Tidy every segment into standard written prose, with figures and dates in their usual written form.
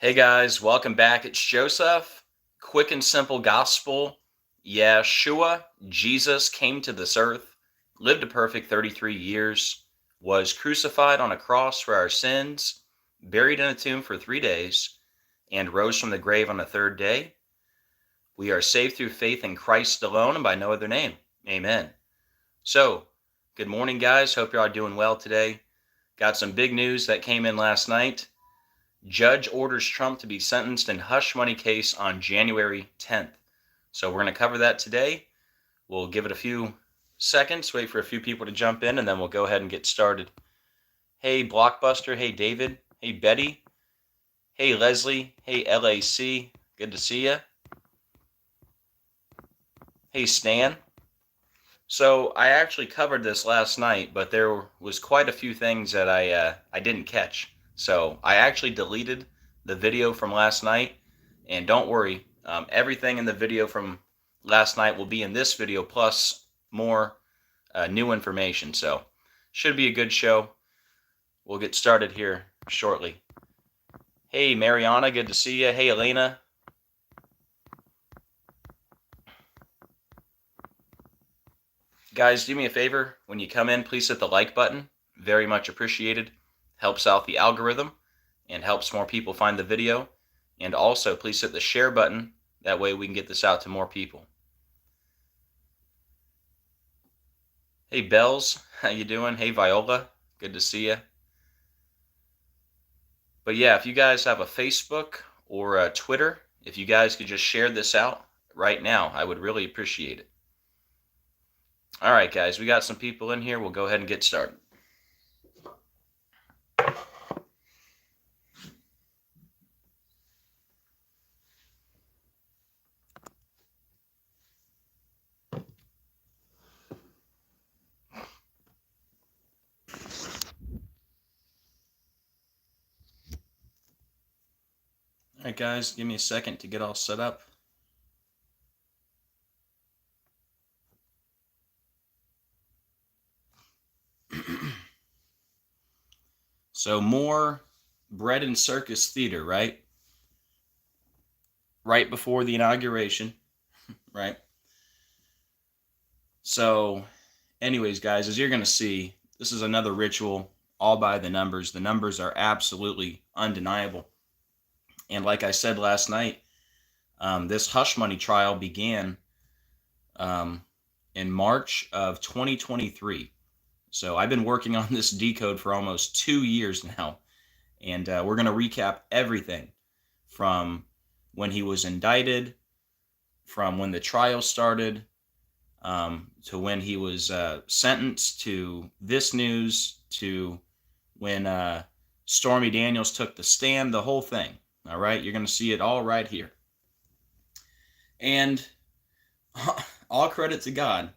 Hey guys, welcome back. It's Joseph. Quick and simple gospel. Yeshua, Jesus came to this earth, lived a perfect 33 years, was crucified on a cross for our sins, buried in a tomb for 3 days, and rose from the grave on the third day. We are saved through faith in Christ alone and by no other name. Amen. So, good morning, guys. Hope you are doing well today. Got some big news that came in last night. Judge orders Trump to be sentenced in hush money case on January 10th. So we're going to cover that today. We'll give it a few seconds, wait for a few people to jump in, and then we'll go ahead and get started. Hey, Blockbuster. Hey, David. Hey, Betty. Hey, Leslie. Hey, LAC. Good to see you. Hey, Stan. So I actually covered this last night, but there was quite a few things that I didn't catch. So I actually deleted the video from last night, and don't worry, everything in the video from last night will be in this video plus more new information. So should be a good show. We'll get started here shortly. Hey, Mariana, good to see you. Hey, Elena. Guys, do me a favor. When you come in, please hit the like button. Very much appreciated. Helps out the algorithm and helps more people find the video. And also, please hit the share button. That way we can get this out to more people. Hey, Bells. How you doing? Hey, Viola. Good to see you. But yeah, if you guys have a Facebook or a Twitter, if you guys could just share this out right now, I would really appreciate it. All right, guys, we got some people in here. We'll go ahead and get started. All right, guys, give me a second to get all set up. So more bread and circus theater, right? Right before the inauguration, right? So anyways, guys, as you're going to see, this is another ritual all by the numbers. The numbers are absolutely undeniable. And like I said last night, this hush money trial began in March of 2023. So I've been working on this decode for almost 2 years now. And we're going to recap everything from when he was indicted, from when the trial started, to when he was sentenced, to this news, to when Stormy Daniels took the stand, the whole thing. All right, you're going to see it all right here. And all credit to God.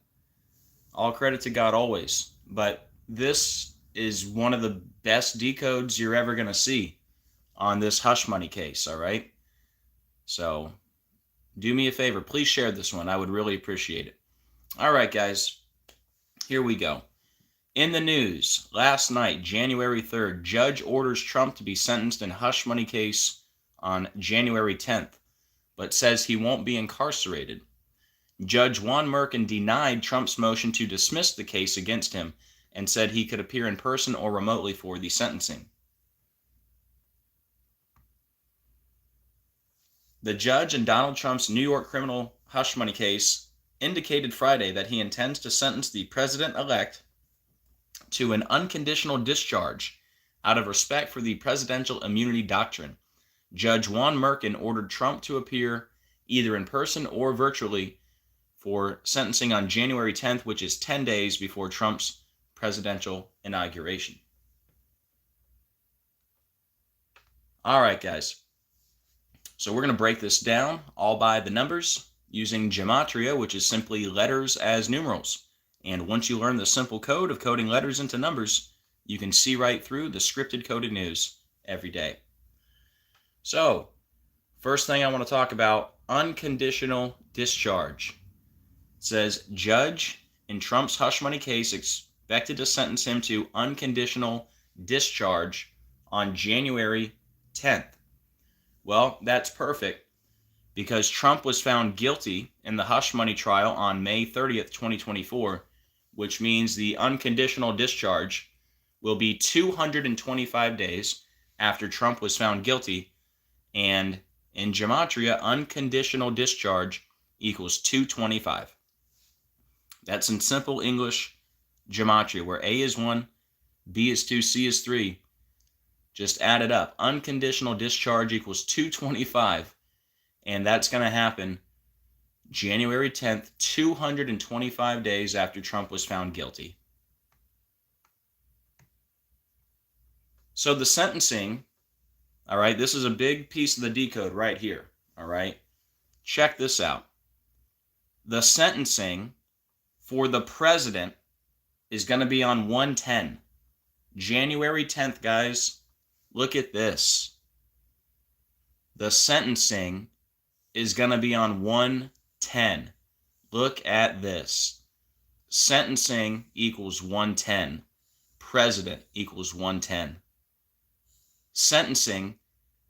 All credit to God always. But this is one of the best decodes you're ever going to see on this hush money case, all right? So do me a favor. Please share this one. I would really appreciate it. All right, guys. Here we go. In the news, last night, January 3rd, judge orders Trump to be sentenced in hush money case on January 10th, but says he won't be incarcerated. Judge Juan Merkin denied Trump's motion to dismiss the case against him and said he could appear in person or remotely for the sentencing. The judge in Donald Trump's New York criminal hush money case indicated Friday that he intends to sentence the president-elect to an unconditional discharge out of respect for the presidential immunity doctrine. Judge Juan Merkin ordered Trump to appear either in person or virtually for sentencing on January 10th, which is 10 days before Trump's presidential inauguration. All right, guys. So we're going to break this down all by the numbers using Gematria, which is simply letters as numerals. And once you learn the simple code of coding letters into numbers, you can see right through the scripted coded news every day. So, first thing I want to talk about, unconditional discharge. It says, judge in Trump's hush money case expected to sentence him to unconditional discharge on January 10th. Well, that's perfect because Trump was found guilty in the hush money trial on May 30th, 2024, which means the unconditional discharge will be 225 days after Trump was found guilty. And in Gematria, unconditional discharge equals 225. That's in simple English Gematria, where A is 1, B is 2, C is 3. Just add it up. Unconditional discharge equals 225. And that's going to happen January 10th, 225 days after Trump was found guilty. So the sentencing, all right, this is a big piece of the decode right here, all right? Check this out. The sentencing for the president is going to be on 1/10. January 10th, guys, look at this. The sentencing is going to be on 1/10. Look at this. Sentencing equals 1/10. President equals 1/10. Sentencing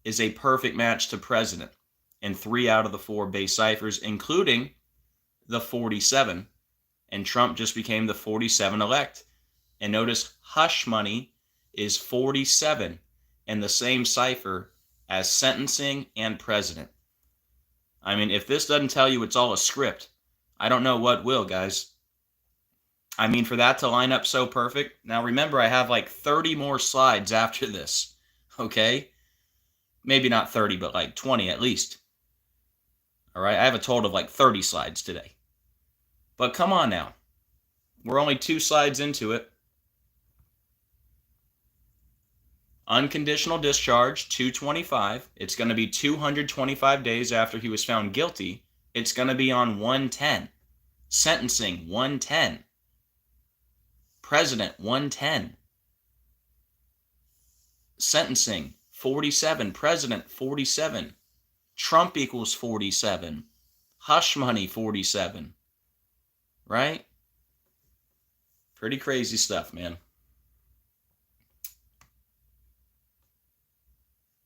is a perfect match to president in 3 out of the 4 base ciphers, including the 47. And Trump just became the 47 elect. And notice hush money is 47 in the same cipher as sentencing and president. I mean, if this doesn't tell you it's all a script, I don't know what will, guys. I mean, for that to line up so perfect. Now, remember, I have like 30 more slides after this, okay? Maybe not 30, but like 20 at least. All right, I have a total of like 30 slides today. But come on now. We're only 2 slides into it. Unconditional discharge, 225. It's going to be 225 days after he was found guilty. It's going to be on 1/10. Sentencing, 1/10. President, 1/10. Sentencing, 47. President, 47. Trump equals 47. Hush money, 47. Right? Pretty crazy stuff, man.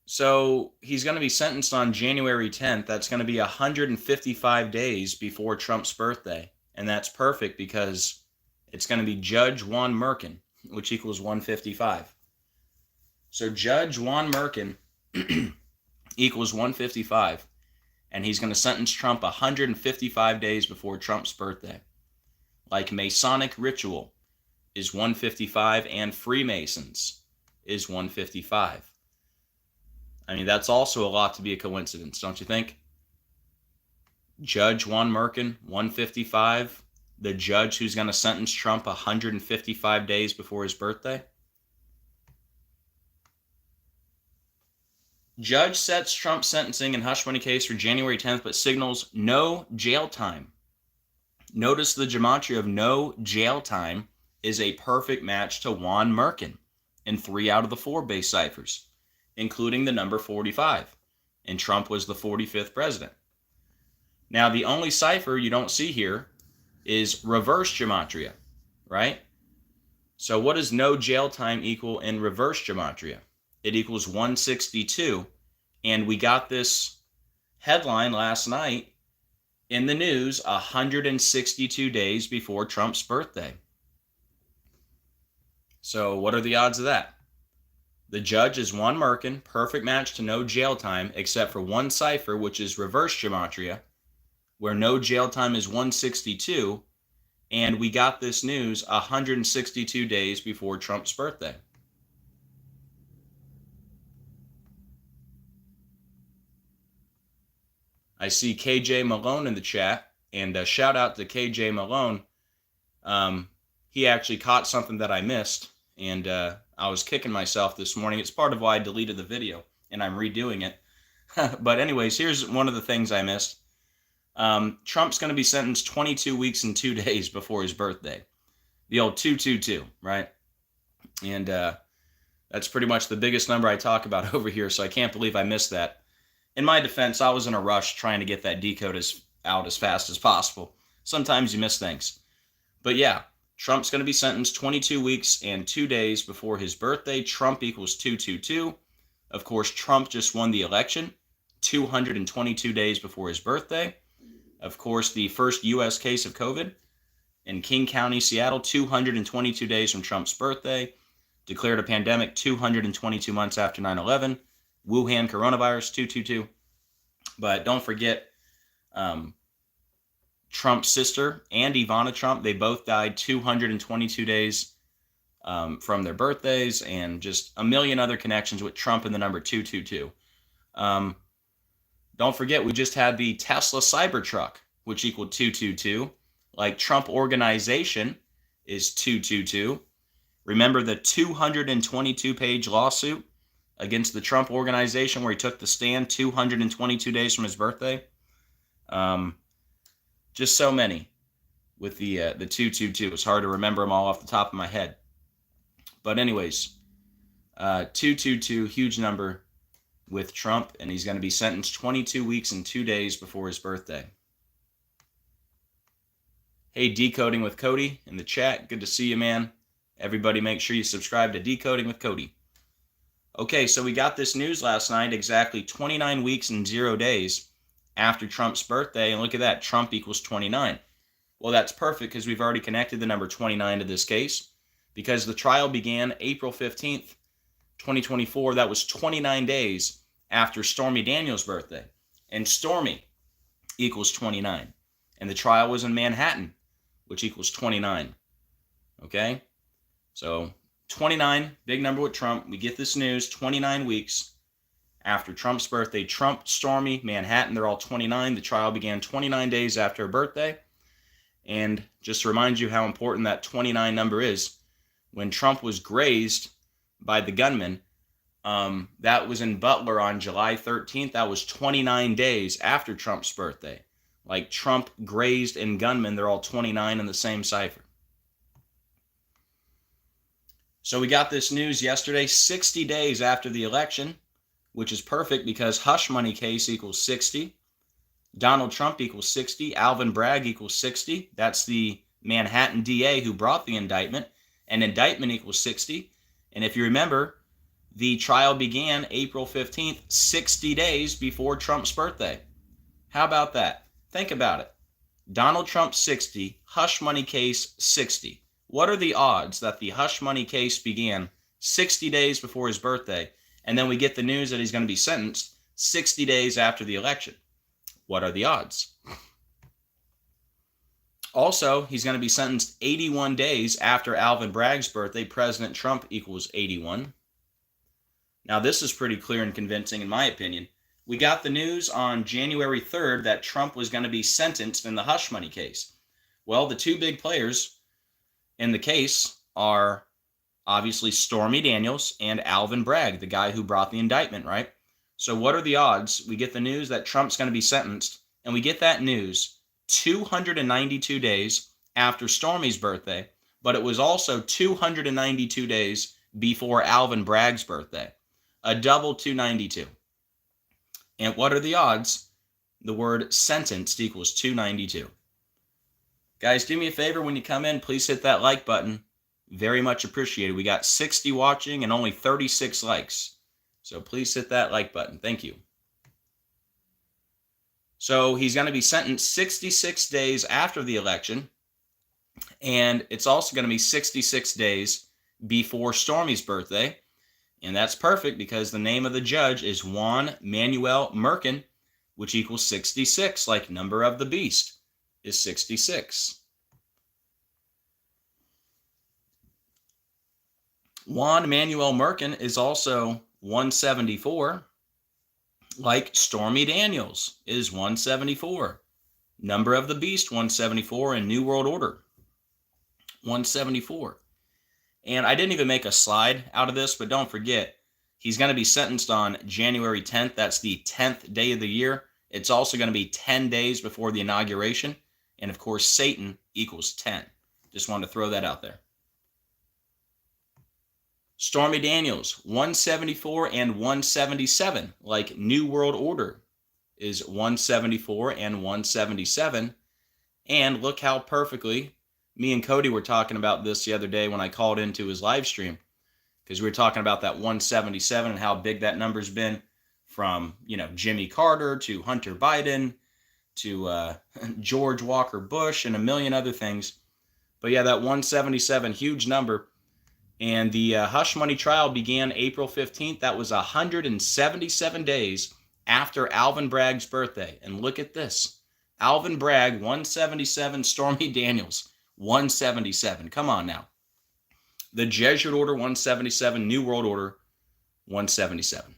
So he's going to be sentenced on January 10th. That's going to be 155 days before Trump's birthday. And that's perfect because it's going to be Judge Juan Merkin, which equals 155. So Judge Juan Merkin equals 155. And he's going to sentence Trump 155 days before Trump's birthday. Like Masonic ritual is 155 and Freemasons is 155. I mean, that's also a lot to be a coincidence, don't you think? Judge Juan Merkin, 155. The judge who's going to sentence Trump 155 days before his birthday. Judge sets Trump's sentencing and hush money case for January 10th, but signals no jail time. Notice the gematria of no jail time is a perfect match to Juan Merkin in 3 out of the 4 base ciphers, including the number 45. And Trump was the 45th president. Now, the only cipher you don't see here is reverse gematria, right? So what does no jail time equal in reverse gematria? It equals 162. And we got this headline last night in the news 162 days before Trump's birthday. So what are the odds of that? The judge is Juan Merkin, perfect match to no jail time, except for one cipher, which is reverse gematria, where no jail time is 162, and we got this news 162 days before Trump's birthday. I see KJ Malone in the chat, and a shout out to KJ Malone. He actually caught something that I missed, and I was kicking myself this morning. It's part of why I deleted the video, and I'm redoing it. But anyways, here's one of the things I missed. Trump's going to be sentenced 22 weeks and 2 days before his birthday. The old 222, right? And that's pretty much the biggest number I talk about over here, so I can't believe I missed that. In my defense, I was in a rush trying to get that decode out as fast as possible. Sometimes you miss things. But yeah, Trump's going to be sentenced 22 weeks and 2 days before his birthday. Trump equals 222. Of course, Trump just won the election, 222 days before his birthday. Of course, the first U.S. case of COVID in King County, Seattle, 222 days from Trump's birthday. Declared a pandemic 222 months after 9/11. Wuhan coronavirus 222. But don't forget Trump's sister and Ivana Trump. They both died 222 days from their birthdays, and just a million other connections with Trump and the number 222. Don't forget, we just had the Tesla Cybertruck, which equaled 222. Like Trump Organization is 222. Remember the 222-page lawsuit against the Trump Organization where he took the stand 222 days from his birthday? Just so many with the 222. It's hard to remember them all off the top of my head. But anyways, 222, huge number with Trump, and he's going to be sentenced 22 weeks and 2 days before his birthday. Hey, Decoding with Cody in the chat. Good to see you, man. Everybody make sure you subscribe to Decoding with Cody. Okay, so we got this news last night, exactly 29 weeks and 0 days after Trump's birthday, and look at that, Trump equals 29. Well, that's perfect because we've already connected the number 29 to this case, because the trial began April 15th, 2024. That was 29 days after Stormy Daniels' birthday, and Stormy equals 29. And the trial was in Manhattan, which equals 29. Okay? So 29, big number with Trump. We get this news 29 weeks after Trump's birthday. Trump, Stormy, Manhattan, they're all 29. The trial began 29 days after her birthday. And just to remind you how important that 29 number is, when Trump was grazed by the gunman, that was in Butler on July 13th. That was 29 days after Trump's birthday. Like Trump, grazed, and gunman, they're all 29 in the same cipher. So we got this news yesterday, 60 days after the election, which is perfect because hush money case equals 60. Donald Trump equals 60. Alvin Bragg equals 60. That's the Manhattan DA who brought the indictment. And indictment equals 60. And if you remember, the trial began April 15th, 60 days before Trump's birthday. How about that? Think about it. Donald Trump 60, hush money case 60. What are the odds that the hush money case began 60 days before his birthday, and then we get the news that he's going to be sentenced 60 days after the election? What are the odds? Also, he's going to be sentenced 81 days after Alvin Bragg's birthday. President Trump equals 81. Now, this is pretty clear and convincing in my opinion. We got the news on January 3rd that Trump was going to be sentenced in the hush money case. Well, the two big players in the case are obviously Stormy Daniels and Alvin Bragg, the guy who brought the indictment, right? So what are the odds? We get the news that Trump's going to be sentenced, and we get that news 292 days after Stormy's birthday, but it was also 292 days before Alvin Bragg's birthday. A double 292. And what are the odds? The word sentenced equals 292. Guys, do me a favor when you come in, please hit that like button. Very much appreciated. We got 60 watching and only 36 likes. So please hit that like button. Thank you. So he's going to be sentenced 66 days after the election. And it's also going to be 66 days before Stormy's birthday. And that's perfect because the name of the judge is Juan Manuel Merkin, which equals 66, like number of the beast is 66. Juan Manuel Merkin is also 174, like Stormy Daniels is 174. Number of the beast, 174, and New World Order, 174. And I didn't even make a slide out of this, but don't forget, he's going to be sentenced on January 10th. That's the 10th day of the year. It's also going to be 10 days before the inauguration. And of course, Satan equals 10. Just wanted to throw that out there. Stormy Daniels, 174 and 177, like New World Order is 174 and 177. And look how perfectly me and Cody were talking about this the other day when I called into his live stream, because we were talking about that 177 and how big that number's been from, Jimmy Carter to Hunter Biden to George Walker Bush and a million other things. But yeah, that 177, huge number. And the hush money trial began April 15th. That was 177 days after Alvin Bragg's birthday. And look at this. Alvin Bragg, 177. Stormy Daniels, 177. Come on now. The Jesuit Order, 177. New World Order, 177.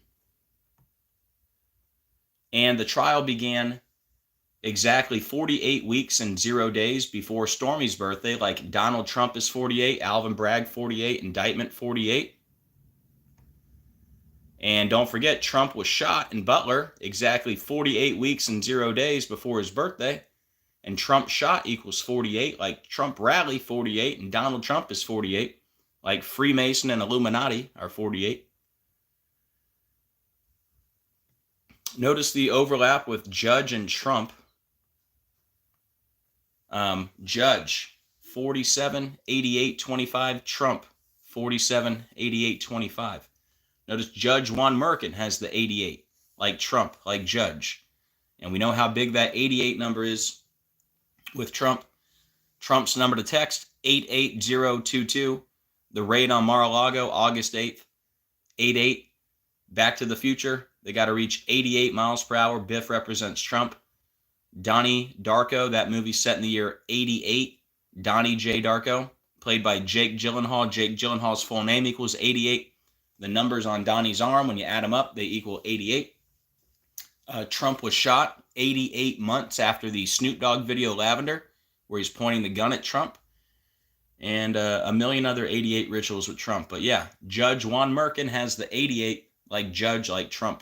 And the trial began exactly 48 weeks and 0 days before Stormy's birthday, like Donald Trump is 48, Alvin Bragg 48, indictment 48. And don't forget, Trump was shot in Butler exactly 48 weeks and 0 days before his birthday. And Trump shot equals 48, like Trump rally 48, and Donald Trump is 48, like Freemason and Illuminati are 48. Notice the overlap with Judge and Trump. Judge 47, 88, 25. Trump 47, 88, 25. Notice Judge Juan Merkin has the 88, like Trump, like Judge. And we know how big that 88 number is with Trump. Trump's number to text, 88022. The raid on Mar-a-Lago, August 8th, 88. Back to the Future, they got to reach 88 miles per hour. Biff represents Trump. Donnie Darko, that movie set in the year 88. Donnie J. Darko, played by Jake Gyllenhaal. Jake Gyllenhaal's full name equals 88. The numbers on Donnie's arm, when you add them up, they equal 88. Trump was shot 88 months after the Snoop Dogg video Lavender, where he's pointing the gun at Trump. And a million other 88 rituals with Trump. But yeah, Judge Juan Merkin has the 88, like Judge, like Trump.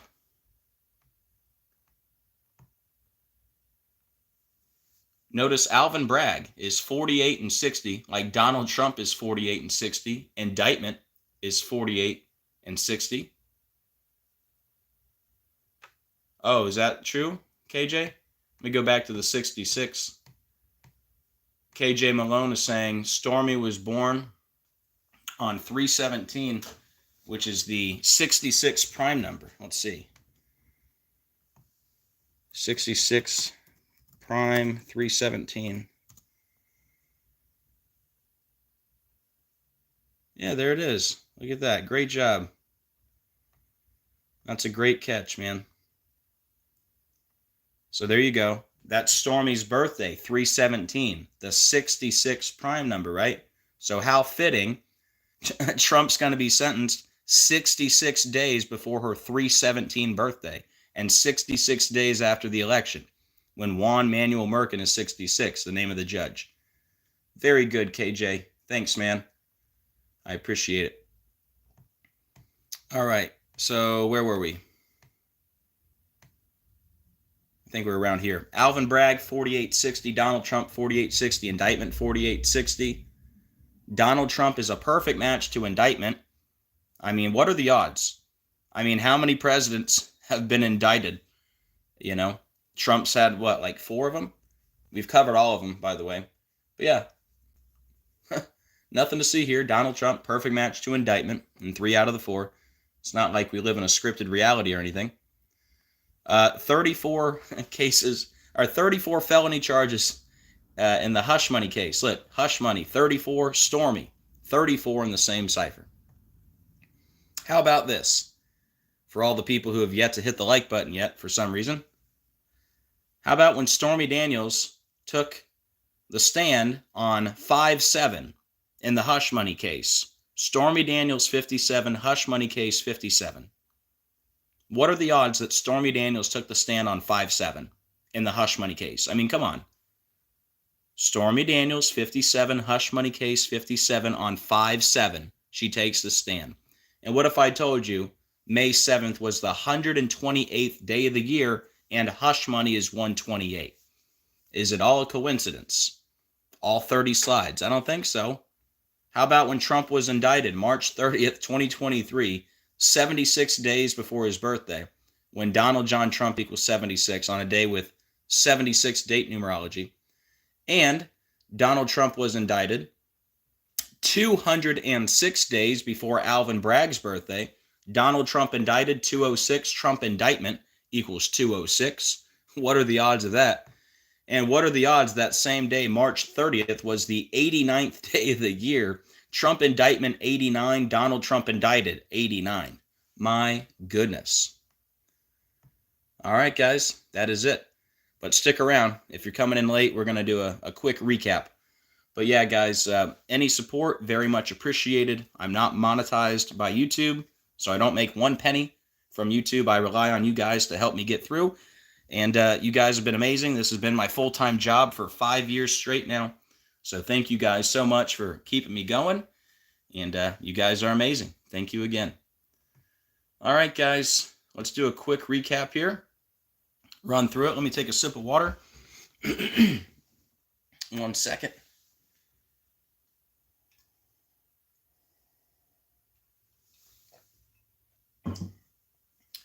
Notice Alvin Bragg is 48 and 60, like Donald Trump is 48 and 60. Indictment is 48 and 60. Oh, is that true, KJ? Let me go back to the 66. KJ Malone is saying Stormy was born on 3/17, which is the 66 prime number. Let's see. 66 prime 3/17. Yeah, there it is. Look at that. Great job. That's a great catch, man. So there you go. That's Stormy's birthday, 3/17, the 66 prime number, right? So how fitting, Trump's going to be sentenced 66 days before her 3/17 birthday and 66 days after the election, when Juan Manuel Merkin is 66, the name of the judge. Very good, KJ. Thanks, man. I appreciate it. All right, so where were we? I think we're around here. Alvin Bragg, 4860. Donald Trump, 4860. Indictment, 4860. Donald Trump is a perfect match to indictment. I mean, what are the odds? I mean, how many presidents have been indicted? You know, Trump's had, what, like 4 of them? We've covered all of them, by the way. But yeah, nothing to see here. Donald Trump, perfect match to indictment in 3 out of the 4. It's not like we live in a scripted reality or anything. 34 cases, or 34 felony charges in the hush money case. Look, hush money, 34, Stormy, 34 in the same cipher. How about this? For all the people who have yet to hit the like button yet, for some reason. How about when Stormy Daniels took the stand on 5/7 in the hush money case? Stormy Daniels 57, hush money case 57. What are the odds that Stormy Daniels took the stand on 5/7 in the hush money case? I mean, come on. Stormy Daniels 57, hush money case 57 on 5/7. She takes the stand. And what if I told you May 7th was the 128th day of the year and hush money is 128? Is it all a coincidence? All 30 slides? I don't think so. How about when Trump was indicted, March 30th, 2023, 76 days before his birthday, when Donald John Trump equals 76 on a day with 76 date numerology, and Donald Trump was indicted 206 days before Alvin Bragg's birthday, Donald Trump indicted, 206. Trump indictment equals 206. What are the odds of that? And what are the odds that same day, March 30th, was the 89th day of the year? Trump indictment 89, Donald Trump indicted 89. My goodness. All right, guys, that is it. But stick around. If you're coming in late, we're going to do a quick recap. But yeah, guys, any support, very much appreciated. I'm not monetized by YouTube, so I don't make 1 penny from YouTube. I rely on you guys to help me get through. And you guys have been amazing. This has been my full-time job for 5 years straight now. So thank you guys so much for keeping me going. And you guys are amazing. Thank you again. All right, guys, let's do a quick recap here. Run through it. Let me take a sip of water. 1 second.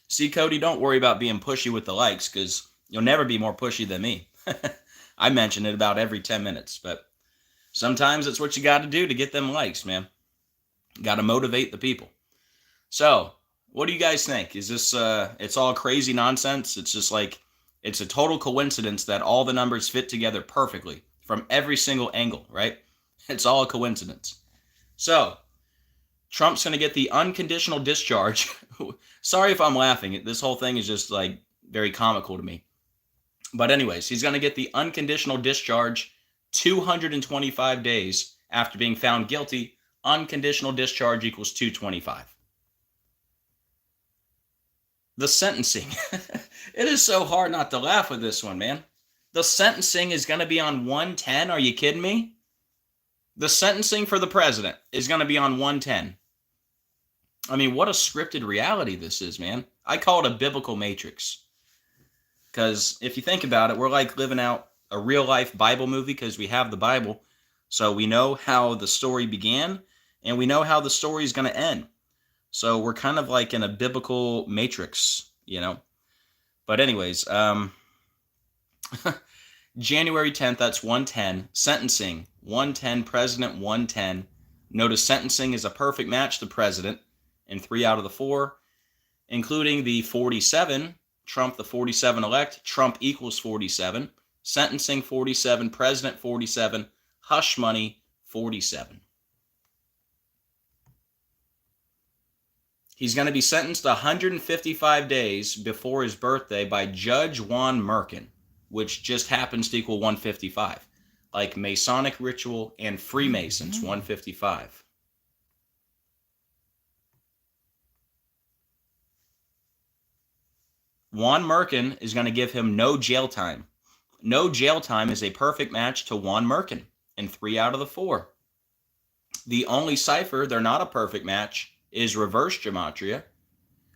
See, Cody, don't worry about being pushy with the likes, because you'll never be more pushy than me. I mention it about every 10 minutes, but sometimes it's what you got to do to get them likes, man. Got to motivate the people. So, what do you guys think? Is this, it's all crazy nonsense? It's just like, it's a total coincidence that all the numbers fit together perfectly from every single angle, right? It's all a coincidence. So, Trump's going to get the unconditional discharge. Sorry if I'm laughing. This whole thing is just like very comical to me. But anyways, he's going to get the unconditional discharge 225 days after being found guilty. Unconditional discharge equals 225. The sentencing. It is so hard not to laugh with this one, man. The sentencing is going to be on 110. Are you kidding me? The sentencing for the president is going to be on 110. I mean, what a scripted reality this is, man. I call it a biblical matrix. Because if you think about it, we're like living out a real-life Bible movie because we have the Bible. So we know how the story began, and we know how the story is going to end. So we're kind of like in a biblical matrix, you know. But anyways, January 10th, that's 110. Sentencing, 110. President, 110. Notice sentencing is a perfect match to president in 3 out of the 4, including the 47. Trump, the 47-elect. Trump equals 47. Sentencing, 47. President, 47. Hush money, 47. He's going to be sentenced 155 days before his birthday by Judge Juan Merkin, which just happens to equal 155, like Masonic ritual and Freemasons, 155. Juan Merkin is going to give him no jail time. No jail time is a perfect match to Juan Merkin in 3 out of the 4. The only cipher they're not a perfect match is reverse Gematria,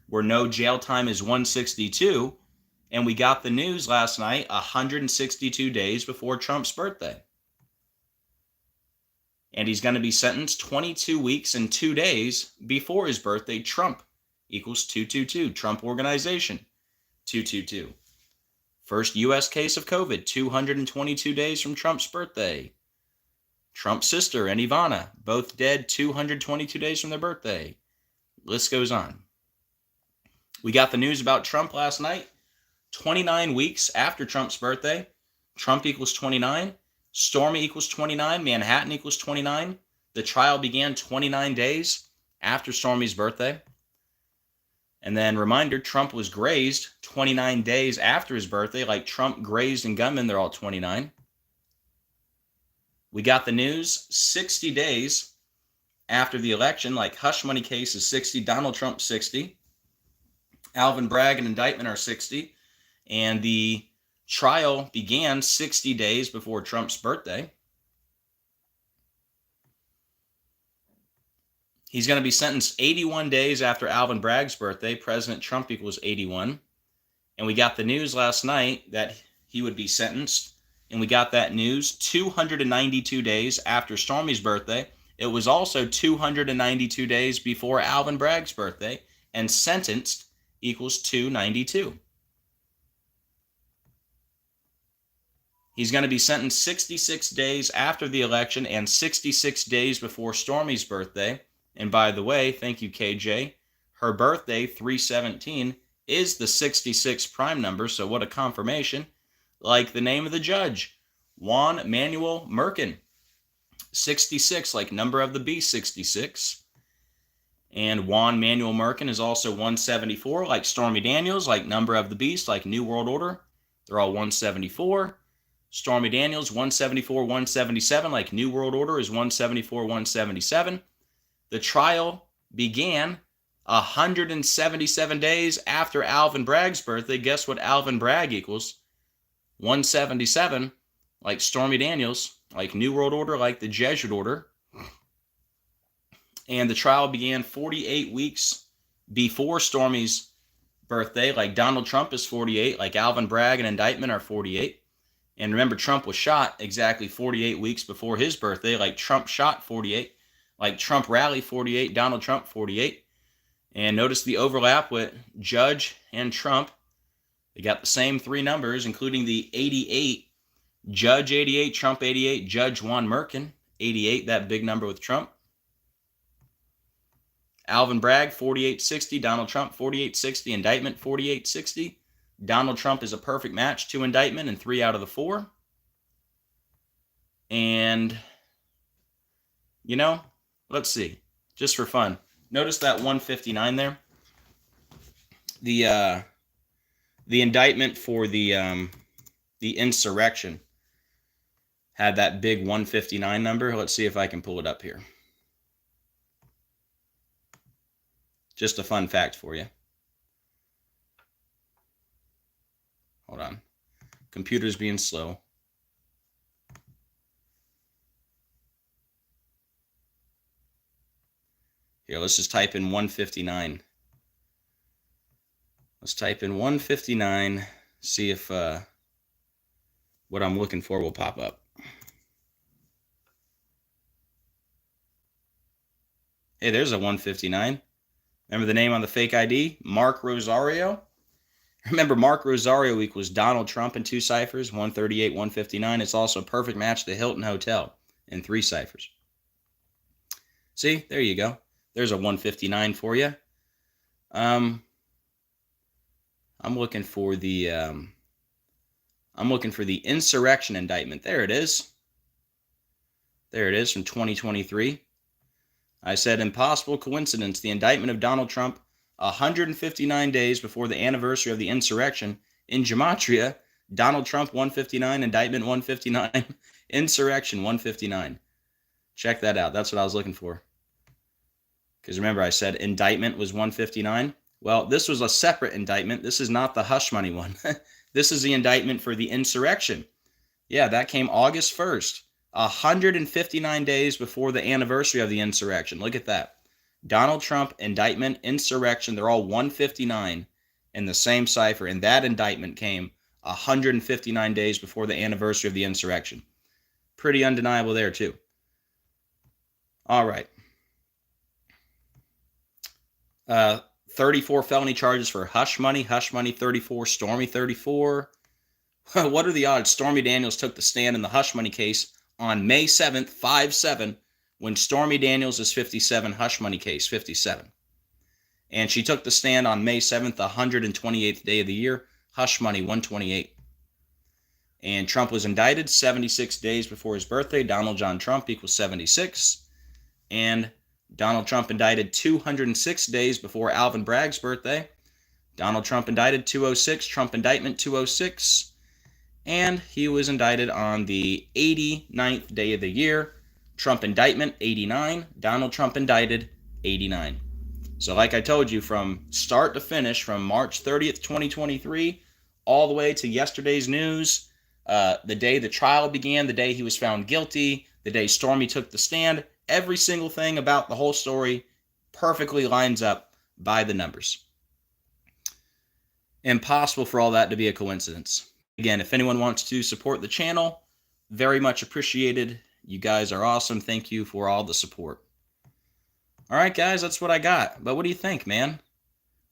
where no jail time is 162, and we got the news last night 162 days before Trump's birthday. And he's going to be sentenced 22 weeks and 2 days before his birthday. Trump equals 222. Trump Organization, 222. First U.S. case of COVID, 222 days from Trump's birthday. Trump's sister and Ivana, both dead 222 days from their birthday. List goes on. We got the news about Trump last night. 29 weeks after Trump's birthday. Trump equals 29. Stormy equals 29. Manhattan equals 29. The trial began 29 days after Stormy's birthday. And then, reminder, Trump was grazed 29 days after his birthday, like Trump grazed and gunmen, they're all 29. We got the news 60 days after the election, like hush money case is 60, Donald Trump 60, Alvin Bragg and indictment are 60, and the trial began 60 days before Trump's birthday. He's going to be sentenced 81 days after Alvin Bragg's birthday. President Trump equals 81. And we got the news last night that he would be sentenced. And we got that news 292 days after Stormy's birthday. It was also 292 days before Alvin Bragg's birthday. And sentenced equals 292. He's going to be sentenced 66 days after the election and 66 days before Stormy's birthday. And by the way, thank you, KJ. her birthday, 3/17, is the 66 prime number, so what a confirmation. Like the name of the judge, Juan Manuel Merkin. 66, like number of the beast, 66. And Juan Manuel Merkin is also 174, like Stormy Daniels, like number of the beast, like New World Order. They're all 174. Stormy Daniels, 174, 177, like New World Order is 174, 177. The trial began 177 days after Alvin Bragg's birthday. Guess what Alvin Bragg equals? 177, like Stormy Daniels, like New World Order, like the Jesuit Order. And the trial began 48 weeks before Stormy's birthday, like Donald Trump is 48, like Alvin Bragg and indictment are 48. And remember, Trump was shot exactly 48 weeks before his birthday, like Trump shot 48, like Trump rally 48, Donald Trump 48. And notice the overlap with Judge and Trump. They got the same three numbers, including the 88. Judge 88, Trump 88, Judge Juan Merkin 88, that big number with Trump. Alvin Bragg 4860, Donald Trump 4860, indictment 4860. Donald Trump is a perfect match to indictment in 3 out of the 4. And, you know, let's see, just for fun. Notice that 159 there. The indictment for the insurrection had that big 159 number. Let's see if I can pull it up here. Just a fun fact for you. Hold on. Computer's being slow. Here, let's just type in 159. Let's type in 159, see if what I'm looking for will pop up. Hey, there's a 159. Remember the name on the fake ID? Mark Rosario. Remember, Mark Rosario equals Donald Trump in 2 ciphers, 138, 159. It's also a perfect match to Hilton Hotel in 3 ciphers. See, there you go. There's a 159 for you. I'm looking for the insurrection indictment. There it is. There it is from 2023. I said, impossible coincidence. The indictment of Donald Trump 159 days before the anniversary of the insurrection in Gematria. Donald Trump 159, indictment 159, insurrection 159. Check that out. That's what I was looking for. Because remember, I said indictment was 159. Well, this was a separate indictment. This is not the hush money one. This is the indictment for the insurrection. Yeah, that came August 1st, 159 days before the anniversary of the insurrection. Look at that. Donald Trump, indictment, insurrection, they're all 159 in the same cipher. And that indictment came 159 days before the anniversary of the insurrection. Pretty undeniable there, too. All right. 34 felony charges for hush money 34, Stormy 34. What are the odds? Stormy Daniels took the stand in the hush money case on May 7th, 5/7, when Stormy Daniels is 57, hush money case 57. And she took the stand on May 7th, the 128th day of the year, hush money 128. And Trump was indicted 76 days before his birthday. Donald John Trump equals 76. And Donald Trump indicted 206 days before Alvin Bragg's birthday. Donald Trump indicted 206, Trump indictment 206. And he was indicted on the 89th day of the year. Trump indictment 89, Donald Trump indicted 89. So like I told you, from start to finish, from March 30th, 2023, all the way to yesterday's news, the day the trial began, the day he was found guilty, the day Stormy took the stand, every single thing about the whole story perfectly lines up by the numbers. Impossible for all that to be a coincidence. Again, if anyone wants to support the channel, very much appreciated. You guys are awesome. Thank you for all the support. All right, guys, that's what I got. But what do you think, man?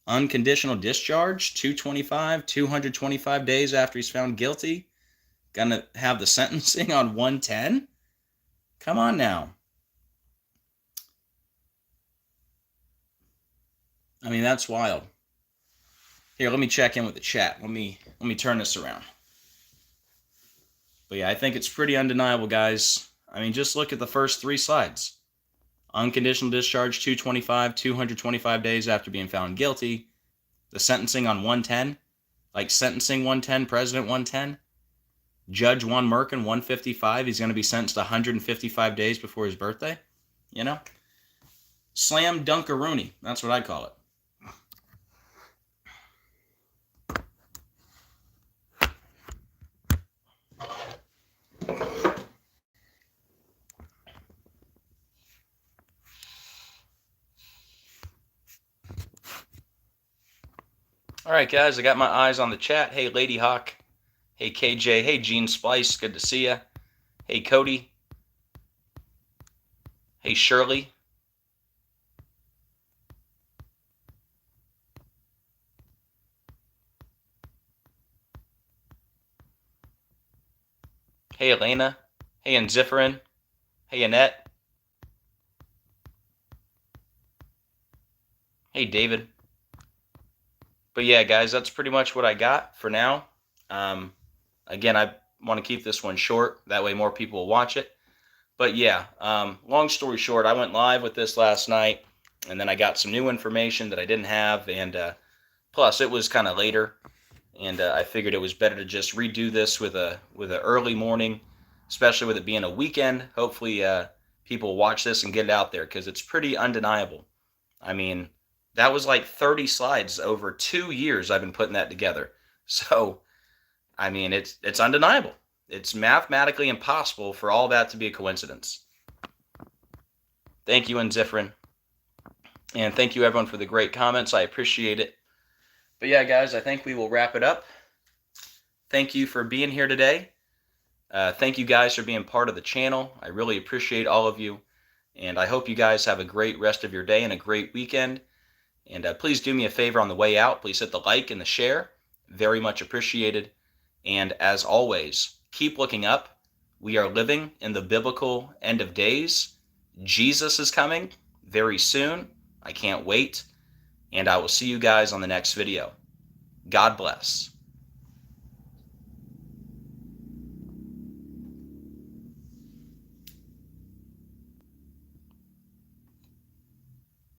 Unconditional discharge, 225 days after he's found guilty. Gonna have the sentencing on 110? Come on now. I mean, that's wild. Here, let me check in with the chat. Let me turn this around. But yeah, I think it's pretty undeniable, guys. I mean, just look at the first 3 slides. Unconditional discharge, 225, 225 days after being found guilty. The sentencing on 110, like sentencing 110, President 110. Judge 1 Merkin, 155. He's going to be sentenced to 155 days before his birthday. You know? Slam dunkaroonie. That's what I call it. All right, guys, I got my eyes on the chat. Hey, Lady Hawk. Hey, KJ. Hey, Gene Splice. Good to see ya. Hey, Cody. Hey, Shirley. Hey, Elena. Hey, Anzifferin. Hey, Annette. Hey, David. But yeah, guys, that's pretty much what I got for now. Again, I want to keep this one short. That way more people will watch it. But yeah, long story short, I went live with this last night, and then I got some new information that I didn't have, and plus it was kind of later, and I figured it was better to just redo this with a early morning, especially with it being a weekend. Hopefully, people watch this and get it out there because it's pretty undeniable. I mean, that was like 30 slides over 2 years I've been putting that together. So, I mean, it's undeniable. It's mathematically impossible for all that to be a coincidence. Thank you, Anzifrin. And thank you, everyone, for the great comments. I appreciate it. But yeah, guys, I think we will wrap it up. Thank you for being here today. Thank you guys for being part of the channel. I really appreciate all of you. And I hope you guys have a great rest of your day and a great weekend. And please do me a favor on the way out. Please hit the like and the share. Very much appreciated. And as always, keep looking up. We are living in the biblical end of days. Jesus is coming very soon. I can't wait. And I will see you guys on the next video. God bless.